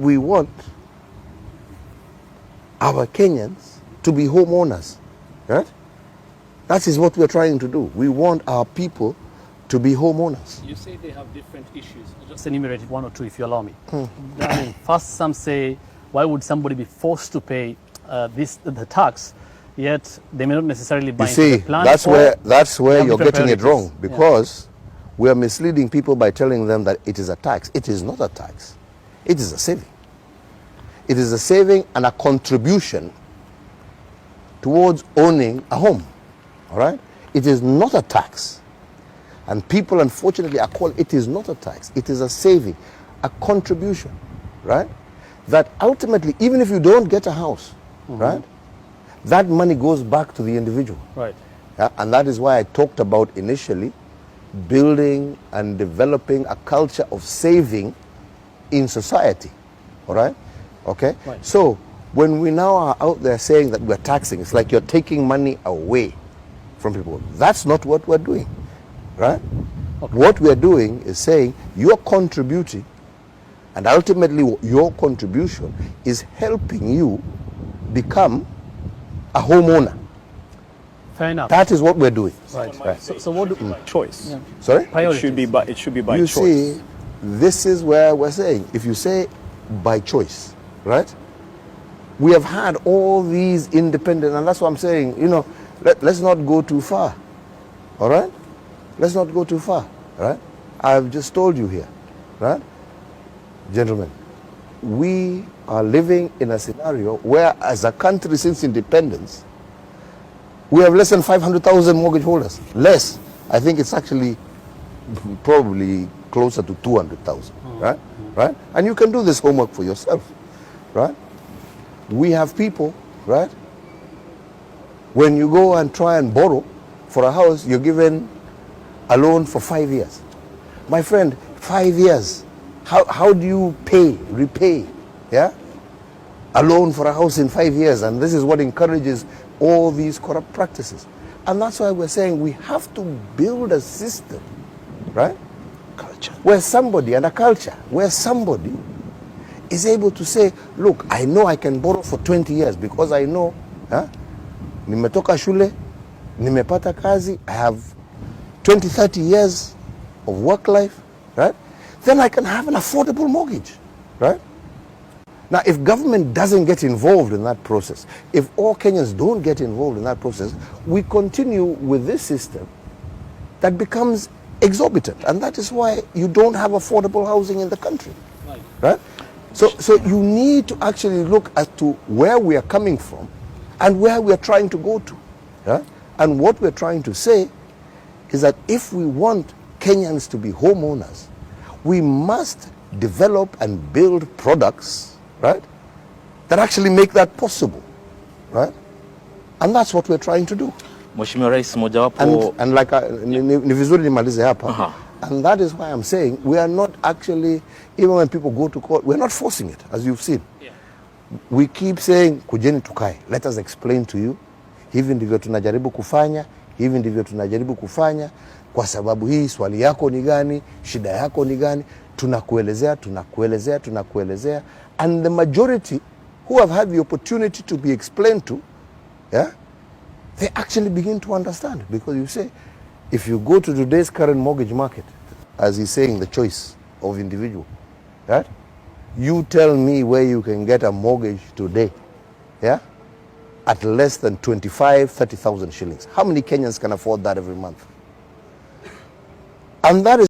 we want our Kenyans to be homeowners, right? That is what we're trying to do. We want our people to be homeowners. You say they have different issues. I'll just enumerate one or two if you allow me. I mean, first, some say, why would somebody be forced to pay the tax, yet they may not necessarily buy into the plan? That's where you're getting it wrong, because we are misleading people by telling them that it is a tax. It is not a tax. It is a saving. It is a saving and a contribution towards owning a home. All right? It is not a tax. And people, unfortunately, are called, it is not a tax. It is a saving, a contribution, right? That ultimately, even if you don't get a house, right, that money goes back to the individual. Right. Yeah? And that is why I talked about initially building and developing a culture of saving in society. All right? Okay? Right. So when we now are out there saying that we're taxing, it's like you're taking money away from people. That's not what we're doing. Right? Okay. What we're doing is saying you're contributing, and ultimately your contribution is helping you become a homeowner. Fair enough. That is what we're doing. Right. Right. So what do choice? Yeah. Sorry? It should be by you choice. You see, this is where we're saying, if you say by choice, right? We have had all these independent, and that's what I'm saying, you know, let's not go too far. All right? Let's not go too far, right? I've just told you here, right? Gentlemen, we are living in a scenario where, as a country since independence, we have less than 500,000 mortgage holders. Less. I think it's actually probably closer to 200,000, right? Right? And you can do this homework for yourself, right? We have people, right? When you go and try and borrow for a house, you're given a loan for 5 years. My friend, 5 years. How do you repay, yeah? A loan for a house in 5 years? And this is what encourages all these corrupt practices. And that's why we're saying we have to build a system, right? Culture. Where somebody, and a culture, where somebody is able to say, look, I know I can borrow for 20 years because I know, nimetoka shule, nimepata kazi, I have 20, 30 years of work life, right? Then I can have an affordable mortgage, right? Now, if government doesn't get involved in that process, if all Kenyans don't get involved in that process, we continue with this system that becomes exorbitant. And that is why you don't have affordable housing in the country, right? So you need to actually look as to where we are coming from and where we are trying to go to, right? And what we're trying to say is that if we want Kenyans to be homeowners, we must develop and build products, right, that actually make that possible, right? And that's what we're trying to do. Mheshimiwa Rais, mojawapo and like ni vizuri nimalize hapa. And that is why I'm saying we are not actually, even when people go to court, we're not forcing it, as you've seen. Yeah. We keep saying kujeni tukae, let us explain to you, hivi ndivyo tunajaribu kufanya, hivi ndivyo tunajaribu kufanya, kwa sababu hii swali yako ni gani, shida yako ni gani, tunakuelezea. And the majority who have had the opportunity to be explained to, yeah, they actually begin to understand. Because you say, if you go to today's current mortgage market, as he's saying, the choice of individual, right? You tell me where you can get a mortgage today, yeah, at less than 30,000 shillings. How many Kenyans can afford that every month? And that is